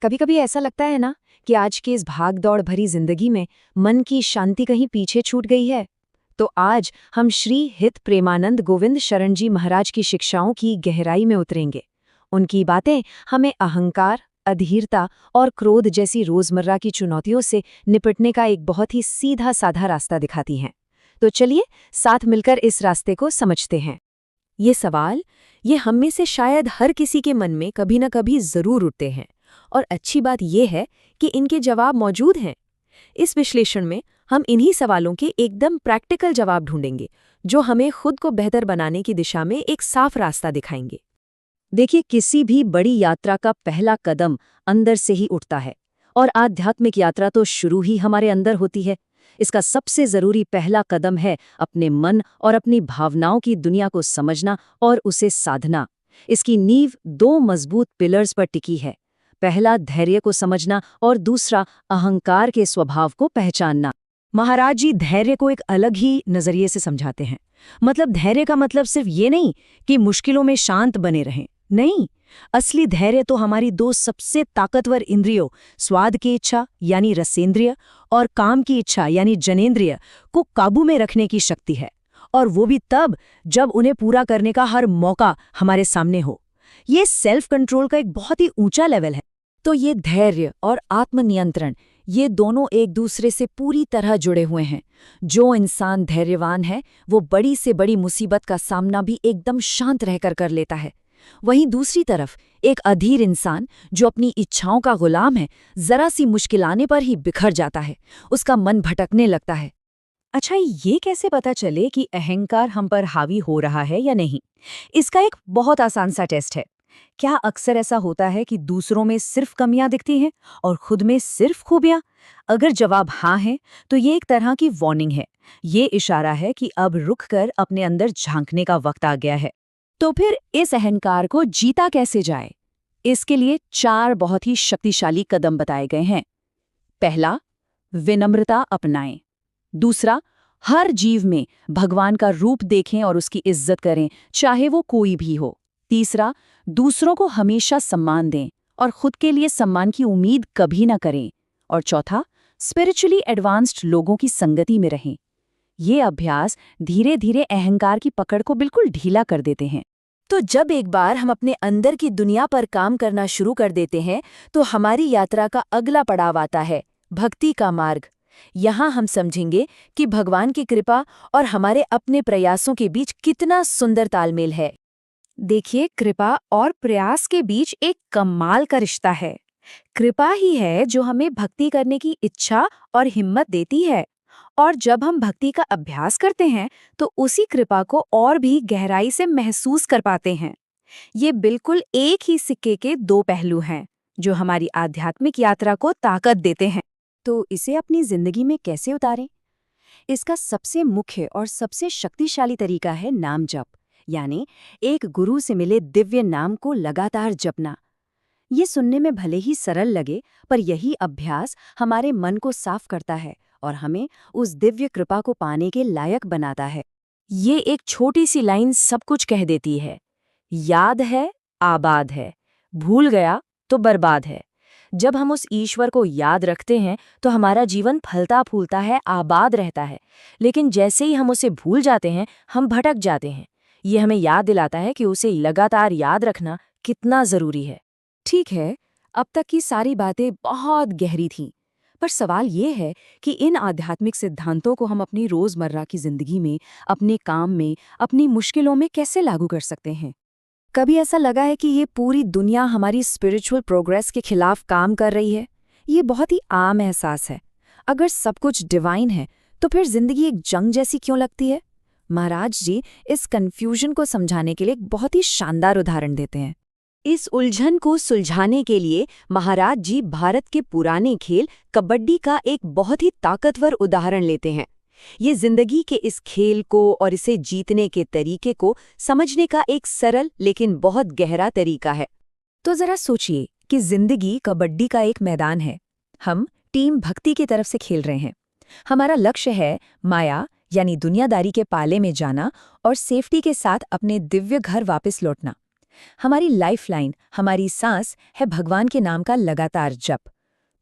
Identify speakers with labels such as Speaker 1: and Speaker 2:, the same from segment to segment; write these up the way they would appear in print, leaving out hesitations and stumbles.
Speaker 1: कभी कभी ऐसा लगता है ना कि आज की इस भाग दौड़ भरी जिंदगी में मन की शांति कहीं पीछे छूट गई है। तो आज हम श्री हित प्रेमानंद गोविंद शरण जी महाराज की शिक्षाओं की गहराई में उतरेंगे। उनकी बातें हमें अहंकार, अधीरता और क्रोध जैसी रोजमर्रा की चुनौतियों से निपटने का एक बहुत ही सीधा साधा रास्ता दिखाती हैं। तो चलिए साथ मिलकर इस रास्ते को समझते हैं।
Speaker 2: ये सवाल हम में से शायद हर किसी के मन में कभी न कभी जरूर उठते हैं, और अच्छी बात यह है कि इनके जवाब मौजूद हैं। इस विश्लेषण में हम इन्हीं सवालों के एकदम प्रैक्टिकल जवाब ढूंढेंगे, जो हमें खुद को बेहतर बनाने की दिशा में एक साफ रास्ता दिखाएंगे।
Speaker 1: देखिए, किसी भी बड़ी यात्रा का पहला कदम अंदर से ही उठता है, और आध्यात्मिक यात्रा तो शुरू ही हमारे अंदर होती है। इसका सबसे जरूरी पहला कदम है अपने मन और अपनी भावनाओं की दुनिया को समझना और उसे साधना। इसकी नींव दो मजबूत पिलर्स पर टिकी है। पहला धैर्य को समझना और दूसरा अहंकार के स्वभाव को पहचानना। महाराज जी धैर्य को एक अलग ही नजरिए से समझाते हैं। मतलब धैर्य का मतलब सिर्फ ये नहीं कि मुश्किलों में शांत बने रहें। नहीं, असली धैर्य तो हमारी दो सबसे ताकतवर इंद्रियों, स्वाद की इच्छा यानी रसेंद्रिय और काम की इच्छा यानी जनेंद्रिय, को काबू में रखने की शक्ति है। और वो भी तब जब उन्हें पूरा करने का हर मौका हमारे सामने हो। ये सेल्फ कंट्रोल का एक बहुत ही ऊंचा लेवल है। तो ये धैर्य और आत्मनियंत्रण, ये दोनों एक दूसरे से पूरी तरह जुड़े हुए हैं। जो इंसान धैर्यवान है वो बड़ी से बड़ी मुसीबत का सामना भी एकदम शांत रहकर कर लेता है। वहीं दूसरी तरफ एक अधीर इंसान जो अपनी इच्छाओं का गुलाम है, जरा सी मुश्किल आने पर ही बिखर जाता है, उसका मन भटकने लगता है। अच्छा, ये कैसे पता चले कि अहंकार हम पर हावी हो रहा है या नहीं? इसका एक बहुत आसान सा टेस्ट है। क्या अक्सर ऐसा होता है कि दूसरों में सिर्फ कमियां दिखती हैं और खुद में सिर्फ खूबियां? अगर जवाब हाँ है तो ये एक तरह की वार्निंग है। ये इशारा है कि अब रुक कर अपने अंदर झांकने का वक्त आ गया है। तो फिर इस अहंकार को जीता कैसे जाए? इसके लिए 4 बहुत ही शक्तिशाली कदम बताए गए हैं। पहला, विनम्रता अपनाएं। दूसरा, हर जीव में भगवान का रूप देखें और उसकी इज्जत करें, चाहे वो कोई भी हो। तीसरा, दूसरों को हमेशा सम्मान दें और खुद के लिए सम्मान की उम्मीद कभी ना करें। और चौथा, स्पिरिचुअली एडवांस्ड लोगों की संगति में रहें। ये अभ्यास धीरे धीरे अहंकार की पकड़ को बिल्कुल ढीला कर देते हैं। तो जब एक बार हम अपने अंदर की दुनिया पर काम करना शुरू कर देते हैं तो हमारी यात्रा का अगला पड़ाव आता है, भक्ति का मार्ग। यहाँ हम समझेंगे कि भगवान की कृपा और हमारे अपने प्रयासों के बीच कितना सुंदर तालमेल है। देखिए, कृपा और प्रयास के बीच एक कमाल का रिश्ता है। कृपा ही है जो हमें भक्ति करने की इच्छा और हिम्मत देती है, और जब हम भक्ति का अभ्यास करते हैं तो उसी कृपा को और भी गहराई से महसूस कर पाते हैं। ये बिल्कुल एक ही सिक्के के 2 पहलू हैं जो हमारी आध्यात्मिक यात्रा को ताकत देते हैं। तो इसे अपनी जिंदगी में कैसे उतारें? इसका सबसे मुख्य और सबसे शक्तिशाली तरीका है नाम जप, यानी एक गुरु से मिले दिव्य नाम को लगातार जपना। ये सुनने में भले ही सरल लगे, पर यही अभ्यास हमारे मन को साफ करता है और हमें उस दिव्य कृपा को पाने के लायक बनाता है। ये एक छोटी सी लाइन सब कुछ कह देती है। याद है, आबाद है, भूल गया तो बर्बाद है। जब हम उस ईश्वर को याद रखते हैं तो हमारा जीवन फलता फूलता है, आबाद रहता है। लेकिन जैसे ही हम उसे भूल जाते हैं, हम भटक जाते हैं। ये हमें याद दिलाता है कि उसे लगातार याद रखना कितना जरूरी है। ठीक है, अब तक की सारी बातें बहुत गहरी थीं, पर सवाल ये है कि इन आध्यात्मिक सिद्धांतों को हम अपनी रोजमर्रा की जिंदगी में, अपने काम में, अपनी मुश्किलों में कैसे लागू कर सकते हैं? कभी ऐसा लगा है कि ये पूरी दुनिया हमारी स्पिरिचुअल प्रोग्रेस के खिलाफ काम कर रही है? ये बहुत ही आम एहसास है। अगर सब कुछ डिवाइन है तो फिर जिंदगी एक जंग जैसी क्यों लगती है? महाराज जी इस कन्फ्यूजन को समझाने के लिए एक बहुत ही शानदार उदाहरण देते हैं। इस उलझन को सुलझाने के लिए महाराज जी भारत के पुराने खेल कबड्डी का एक बहुत ही ताकतवर उदाहरण लेते हैं। ये जिंदगी के इस खेल को और इसे जीतने के तरीके को समझने का एक सरल लेकिन बहुत गहरा तरीका है। तो जरा सोचिए कि जिंदगी कबड्डी का एक मैदान है। हम टीम भक्ति की तरफ से खेल रहे हैं। हमारा लक्ष्य है माया यानी दुनियादारी के पाले में जाना और सेफ्टी के साथ अपने दिव्य घर वापस लौटना।
Speaker 2: हमारी लाइफलाइन, हमारी सांस है भगवान के नाम का लगातार जप।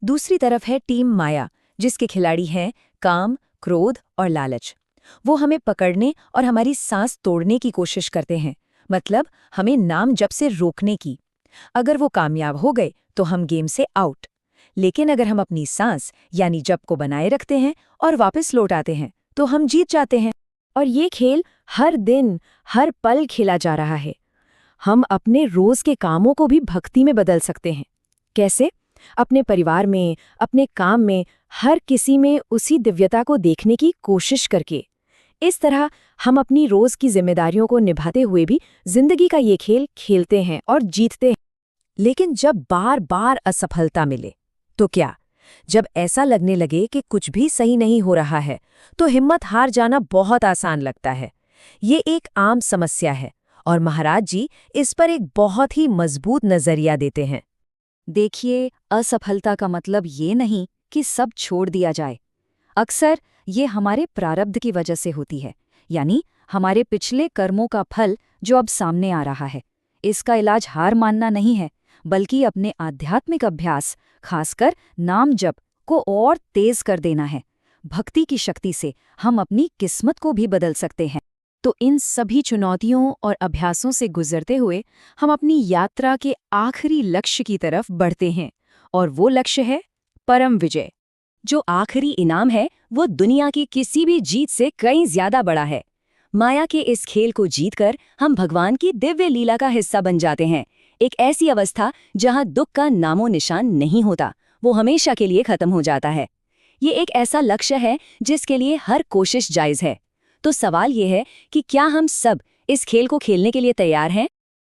Speaker 2: दूसरी तरफ है टीम माया, जिसके खिलाड़ी हैं काम, क्रोध और लालच। वो हमें पकड़ने और हमारी सांस तोड़ने की कोशिश करते हैं, मतलब हमें नाम जप से रोकने की। अगर वो कामयाब हो गए तो हम गेम से आउट, लेकिन अगर हम अपनी सांस यानी जप को बनाए रखते हैं और वापस लौट आते हैं तो हम जीत जाते हैं। और ये खेल हर दिन, हर पल खेला जा रहा है। हम अपने रोज के कामों को भी भक्ति में बदल सकते हैं। कैसे? अपने परिवार में, अपने काम में, हर किसी में उसी दिव्यता को देखने की कोशिश करके। इस तरह हम अपनी रोज की जिम्मेदारियों को निभाते हुए भी जिंदगी का ये खेल खेलते हैं और जीतते हैं। लेकिन जब बार बार असफलता मिले तो क्या? जब ऐसा लगने लगे कि कुछ भी सही नहीं हो रहा है, तो हिम्मत हार जाना बहुत आसान लगता है। ये एक आम समस्या है और महाराज जी इस पर एक बहुत ही मजबूत नजरिया देते हैं।
Speaker 1: देखिए, असफलता का मतलब ये नहीं कि सब छोड़ दिया जाए। अक्सर ये हमारे प्रारब्ध की वजह से होती है, यानी हमारे पिछले कर्मों का फल जो अब सामने आ रहा है। इसका इलाज हार मानना नहीं है, बल्कि अपने आध्यात्मिक अभ्यास, खासकर नाम जप को और तेज कर देना है। भक्ति की शक्ति से हम अपनी किस्मत को भी बदल सकते हैं। तो इन सभी चुनौतियों और अभ्यासों से गुजरते हुए हम अपनी यात्रा के आखिरी लक्ष्य की तरफ बढ़ते हैं, और वो लक्ष्य है परम विजय। जो आखिरी इनाम है वो दुनिया की किसी भी जीत से कहीं ज्यादा बड़ा है। माया के इस खेल को जीतकर हम भगवान की दिव्य लीला का हिस्सा बन जाते हैं। एक ऐसी अवस्था जहां दुख का नामो निशान नहीं होता, वो हमेशा के लिए खत्म हो जाता है। ये एक ऐसा लक्ष्य है जिसके लिए हर कोशिश जायज है। तो सवाल ये है कि क्या हम सब इस खेल को खेलने के लिए तैयार हैं?